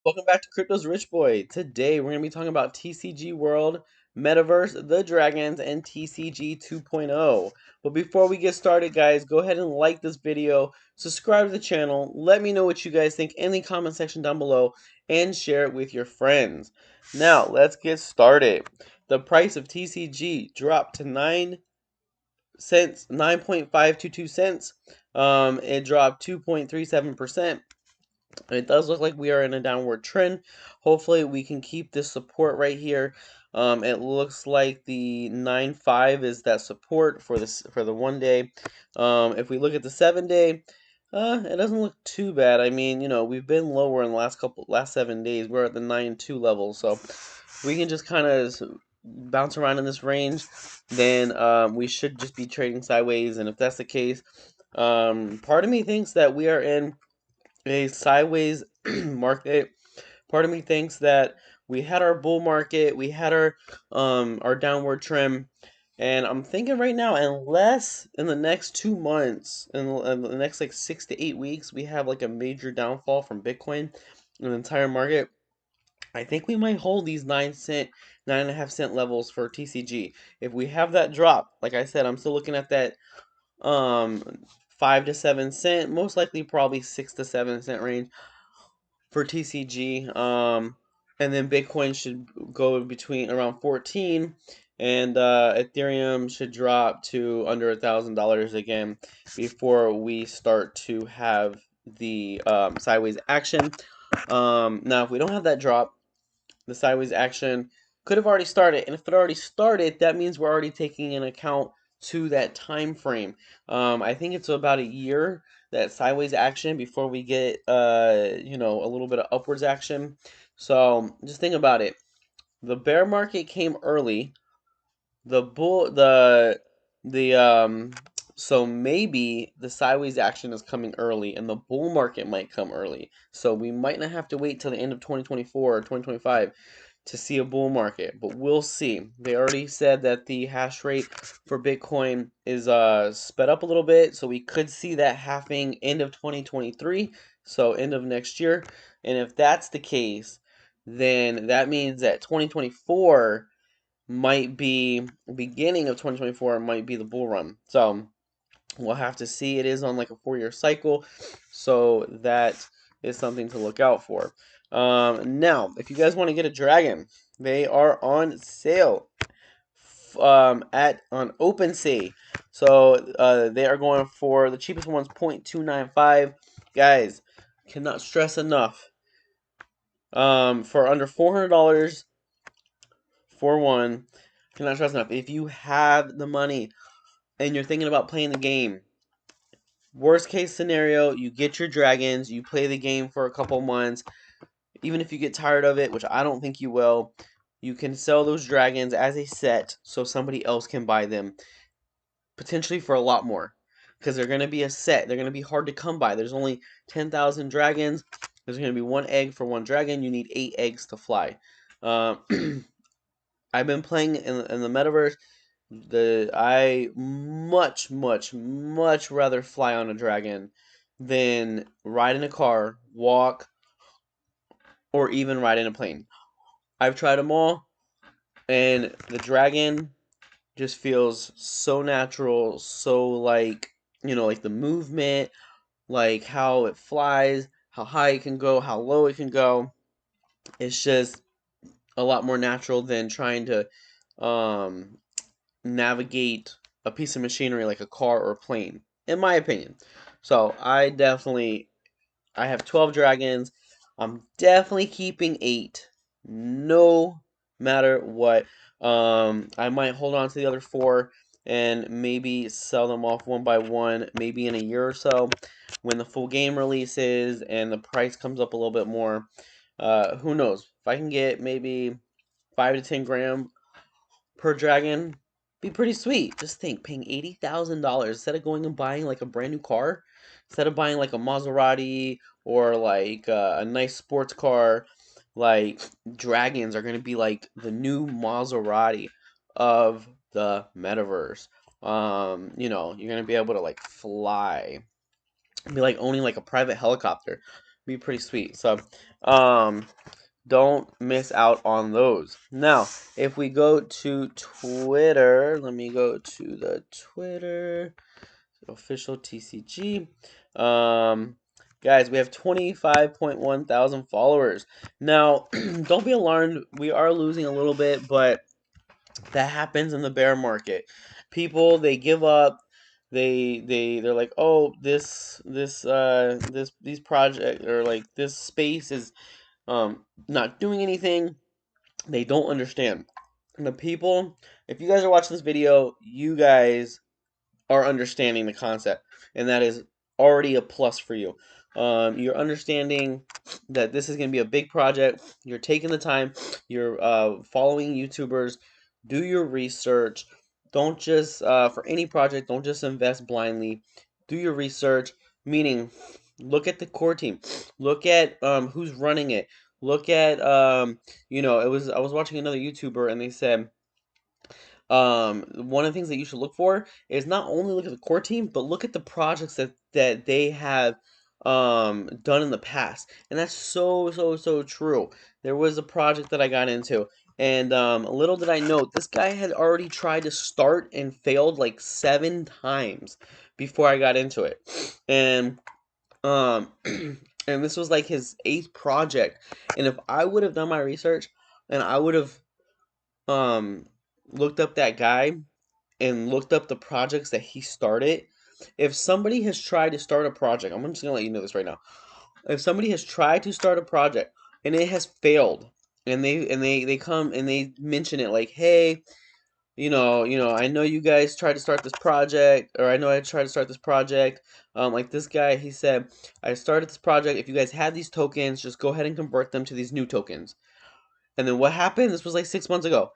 Welcome back to Crypto's Rich Boy. Today we're going to be talking about TCG World Metaverse, the Dragons, and TCG 2.0. But before we get started, guys, go ahead and like this video, subscribe to the channel, let me know what you guys think in the comment section down below, and share it with your friends. Now, let's get started. The price of TCG dropped to 9 cents, 9.522 cents. It dropped 2.37%. It does look like we are in a downward trend. Hopefully we can keep this support right here. It looks like the 9.5 is that support for this for the 1 day. If we look at the 7 day, it doesn't look too bad. I mean, we've been lower in the last 7 days. We're at the 9.2 level, so we can just kind of bounce around in this range. Then we should just be trading sideways, and if that's the case, part of me thinks that we are in a sideways market. Part of me thinks that we had our bull market, we had our downward trend, and I'm thinking right now, unless in the next 2 months, in the next like 6 to 8 weeks, we have like a major downfall from Bitcoin and the entire market. I think we might hold these 9 cent, 9.5 cent levels for TCG. If we have that drop, like I said, I'm still looking at that um 5 to 7 cent, most likely probably 6 to 7 cent range for TCG. And then Bitcoin should go between around 14, and Ethereum should drop to under $1,000 again before we start to have the sideways action. Now, if we don't have that drop, the sideways action could have already started, and if it already started, that means we're already taking into account to that time frame. I think it's about a year, that sideways action, before we get a little bit of upwards action. So just think about it. The bear market came early. The bull the So maybe the sideways action is coming early and the bull market might come early. So we might not have to wait till the end of 2024 or 2025 to see a bull market, but we'll see. They already said that the hash rate for Bitcoin is sped up a little bit, so we could see that happening end of 2023, so end of next year. And if that's the case, then that means that 2024 might be beginning of 2024 might be the bull run. So we'll have to see. It is on like a 4 year cycle, so that is something to look out for. Now, if you guys want to get a dragon, they are on sale at on OpenSea. So they are going for the cheapest one's 0.295. Guys, cannot stress enough. For under $400 for one, cannot stress enough. If you have the money and you're thinking about playing the game, worst case scenario, you get your dragons, you play the game for a couple months. Even if you get tired of it, which I don't think you will, you can sell those dragons as a set so somebody else can buy them, potentially for a lot more. Because they're going to be a set. They're going to be hard to come by. There's only 10,000 dragons. There's going to be one egg for one dragon. You need 8 eggs to fly. Uh, I've been playing in the metaverse. I much rather fly on a dragon than ride in a car, walk, or even ride in a plane. I've tried them all, and the dragon just feels so natural, so like the movement, like how it flies, how high it can go, how low it can go. It's just a lot more natural than trying to um navigate a piece of machinery like a car or a plane, in my opinion. So I have 12 dragons. I'm definitely keeping 8, no matter what. I might hold on to the other 4 and maybe sell them off one by one, maybe in a year or so when the full game releases and the price comes up a little bit more. Who knows? If I can get maybe 5 to 10 grand per dragon, be pretty sweet. Just think, paying $80,000 instead of going and buying like a brand new car, instead of buying like a Maserati or like a nice sports car, like dragons are gonna be like the new Maserati of the metaverse. You're gonna be able to like fly, be like owning like a private helicopter. be pretty sweet. So, don't miss out on those. Now, if we go to Twitter, let me go to the Twitter official TCG. Guys, we have 25.1 thousand followers. Now, don't be alarmed. We are losing a little bit, but that happens in the bear market. People, they give up. They're like, oh, these project, or like this space is not doing anything. They don't understand. And the people, if you guys are watching this video, you guys are understanding the concept, and that is already a plus for you. You're understanding that this is going to be a big project. You're taking the time. You're following YouTubers. Do your research. Don't just for any project. Don't just invest blindly. Do your research. Meaning, look at the core team. Look at who's running it. Look at I was watching another YouTuber, and they said one of the things that you should look for is not only look at the core team, but look at the projects that they have done in the past. And that's so true. There was a project that I got into, and little did I know, this guy had already tried to start and failed like 7 times before I got into it. And and this was like his 8th project. And if I would have done my research, and I would have um looked up that guy and looked up the projects that he started, if somebody has tried to start a project, I'm just gonna let you know this right now. If somebody has tried to start a project and it has failed, and they come and they mention it like, hey, I know you guys tried to start this project, or I know I tried to start this project. Like this guy, he said, I started this project. If you guys had these tokens, just go ahead and convert them to these new tokens. And then what happened? This was like 6 months ago.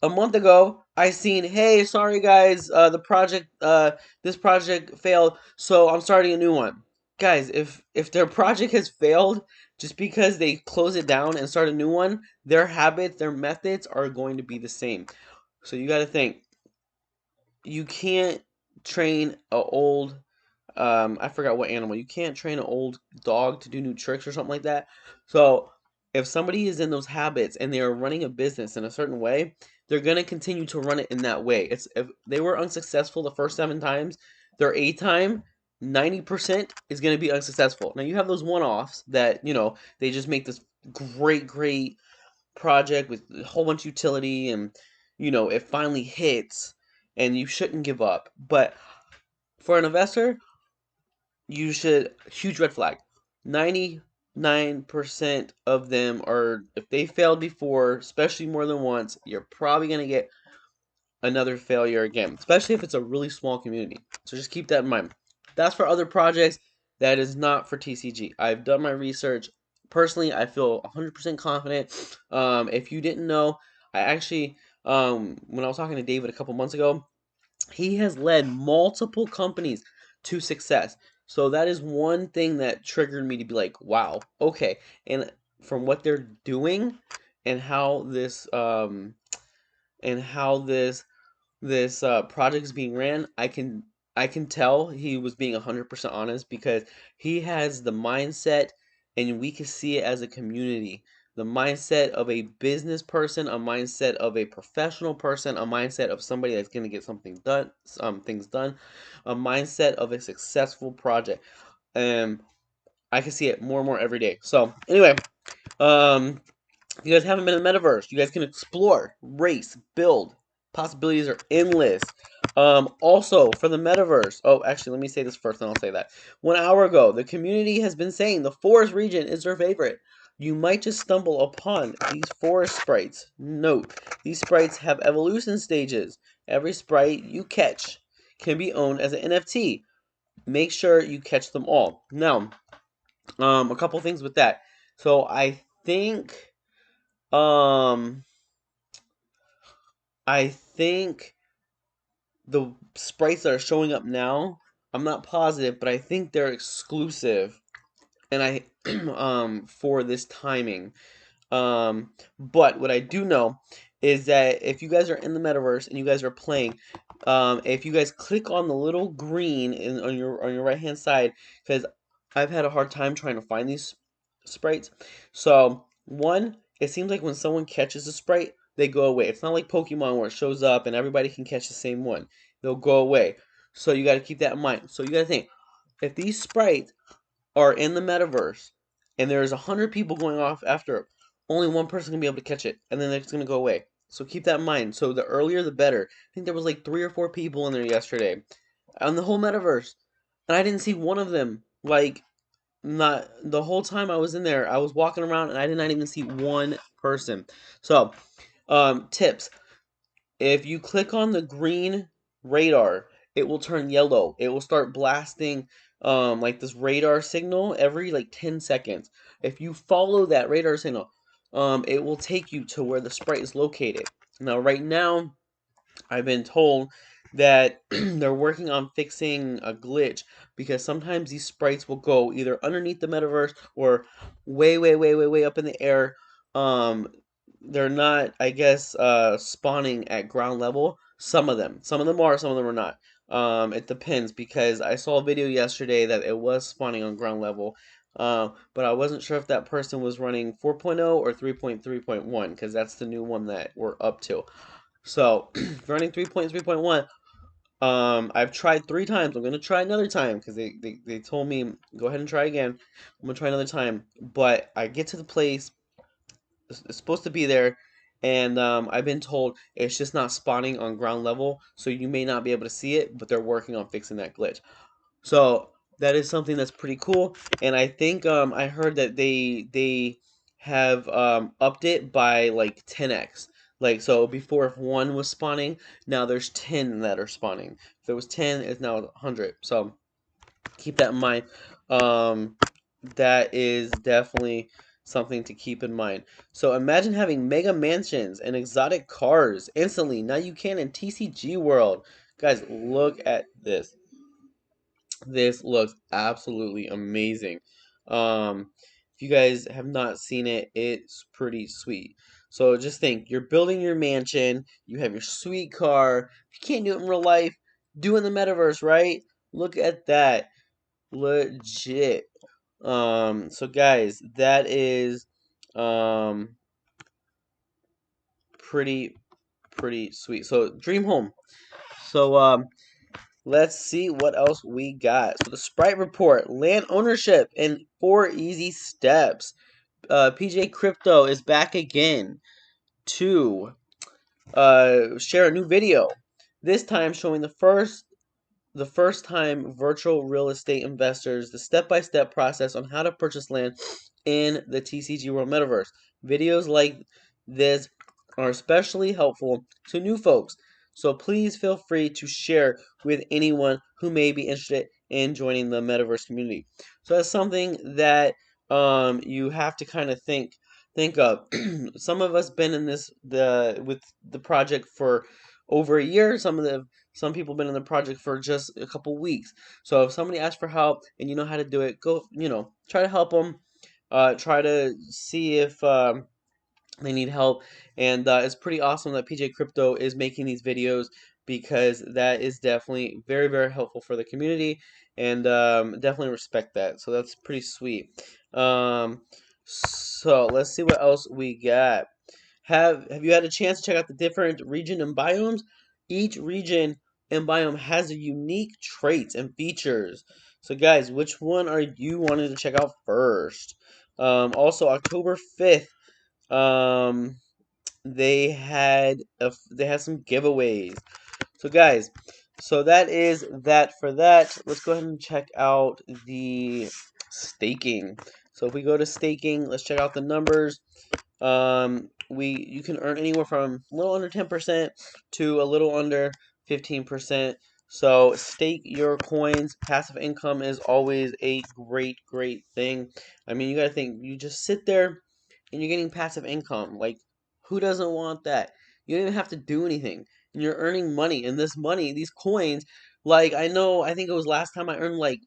A month ago, I seen, hey, sorry guys, this project failed, so I'm starting a new one. Guys, if their project has failed just because they close it down and start a new one, their habits, their methods are going to be the same. So you got to think, you can't train a old I forgot what animal. You can't train an old dog to do new tricks or something like that. So if somebody is in those habits and they are running a business in a certain way, they're gonna continue to run it in that way. It's if they were unsuccessful the first 7 times, their 8th time, 90% is gonna be unsuccessful. Now you have those one-offs that they just make this great project with a whole bunch of utility, and it finally hits, and you shouldn't give up. But for an investor, you should, huge red flag. 99% of them are, if they failed before, especially more than once, you're probably going to get another failure again, especially if it's a really small community. So just keep that in mind. That's for other projects. That is not for TCG. I've done my research. Personally, I feel 100% confident. If you didn't know, I actually, when I was talking to David a couple months ago, he has led multiple companies to success. So that is one thing that triggered me to be like, wow, okay. And from what they're doing, and how this project is being ran, I can tell he was being 100% honest, because he has the mindset, and we can see it as a community. The mindset of a business person, a mindset of a professional person, a mindset of somebody that's going to get something done, things done, a mindset of a successful project. And I can see it more and more every day. So anyway, um, if you guys haven't been in the metaverse, you guys can explore, race, build. Possibilities are endless. Also, for the metaverse, oh, actually, let me say this first, and I'll say that. 1 hour ago, the community has been saying the forest region is their favorite. You might just stumble upon these forest sprites. Note, these sprites have evolution stages. Every sprite you catch can be owned as an NFT. Make sure you catch them all. Now, a couple things with that. So um, I think the sprites that are showing up now, I'm not positive, but I think they're exclusive, and I for this timing. But what I do know is that if you guys are in the metaverse and you guys are playing, if you guys click on the little green on your right hand side, because I've had a hard time trying to find these sprites. So, one, it seems like when someone catches a sprite, they go away. It's not like Pokemon where it shows up and everybody can catch the same one. They'll go away. So you got to keep that in mind. So you got to think, if these sprites are in the metaverse and there's 100 people going off after it, only one person can be able to catch it, and then it's going to go away. So keep that in mind. So the earlier the better. I think there was like 3 or 4 people in there yesterday on the whole metaverse, and I didn't see one of them. Like, not the whole time I was in there, I was walking around and I did not even see one person. So, tips. If you click on the green radar, it will turn yellow. It will start blasting like this radar signal every like 10 seconds. If you follow that radar signal, it will take you to where the sprite is located. Now, right now, I've been told that they're working on fixing a glitch because sometimes these sprites will go either underneath the metaverse or way, way, way, way, way up in the air. Um, they're not, I guess, spawning at ground level. Some of them are, some of them are not. It depends because I saw a video yesterday that it was spawning on ground level. But I wasn't sure if that person was running 4.0 or 3.3.1 because that's the new one that we're up to. So, running 3.3.1, I've tried 3 times. I'm going to try another time because they told me, go ahead and try again. I'm going to try another time. But I get to the place, it's supposed to be there, and I've been told it's just not spawning on ground level, so you may not be able to see it, but they're working on fixing that glitch. So that is something that's pretty cool, and I think I heard that they have upped it by like 10x. Like, so before, if one was spawning, now there's 10 that are spawning. If there was 10, it's now 100. So keep that in mind. Um, that is definitely something to keep in mind. So imagine having mega mansions and exotic cars instantly. Now you can in TCG World. Guys, look at this. This looks absolutely amazing. If you guys have not seen it, it's pretty sweet. So just think, you're building your mansion, you have your sweet car. If you can't do it in real life, do it in the metaverse, right? Look at that. Legit. So guys, that is um pretty pretty sweet. So Dream Home. So let's see what else we got. So the Sprite report, land ownership in 4 easy steps. PJ Crypto is back again to share a new video. This time showing the first time virtual real estate investors the step-by-step process on how to purchase land in the TCG World Metaverse. Videos like this are especially helpful to new folks, so please feel free to share with anyone who may be interested in joining the Metaverse community. So that's something that you have to kind of think of. Some of us been in this the with the project for over a year. Some people have been in the project for just a couple weeks. So if somebody asks for help and you know how to do it, go, try to help them. Try to see if they need help. And it's pretty awesome that PJ Crypto is making these videos because that is definitely very, very helpful for the community. And definitely respect that. So that's pretty sweet. So let's see what else we got. Have you had a chance to check out the different region and biomes? Each region and biome has a unique traits and features. So guys, which one are you wanting to check out first? Also October 5th, um, they had some giveaways. So guys, so that is that for that. Let's go ahead and check out the staking. So if we go to staking, let's check out the numbers. You can earn anywhere from a little under 10% to a little under 15%. So stake your coins. Passive income is always a great, great thing. I mean, you gotta think, you just sit there and you're getting passive income. Like, who doesn't want that? You don't even have to do anything. And you're earning money. And this money, these coins, like, I think it was last time I earned like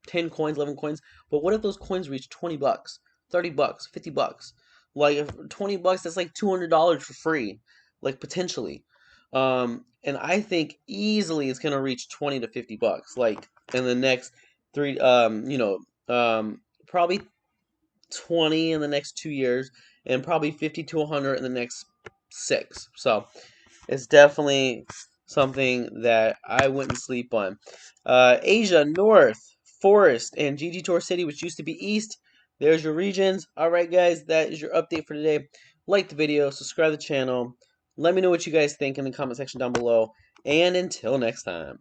10 coins, 11 coins. But what if those coins reach 20 bucks, 30 bucks, 50 bucks? Like, if 20 bucks, that's like $200 for free, like, potentially. And I think easily it's gonna reach 20 to 50 bucks, like, in the next three, Probably 20 in the next 2 years, and probably 50 to 100 in the next 6. So it's definitely something that I wouldn't sleep on. Asia, North, Forest, and GG Tour City, which used to be East. There's your regions. Alright guys, that is your update for today. Like the video, subscribe to the channel. Let me know what you guys think in the comment section down below. And until next time.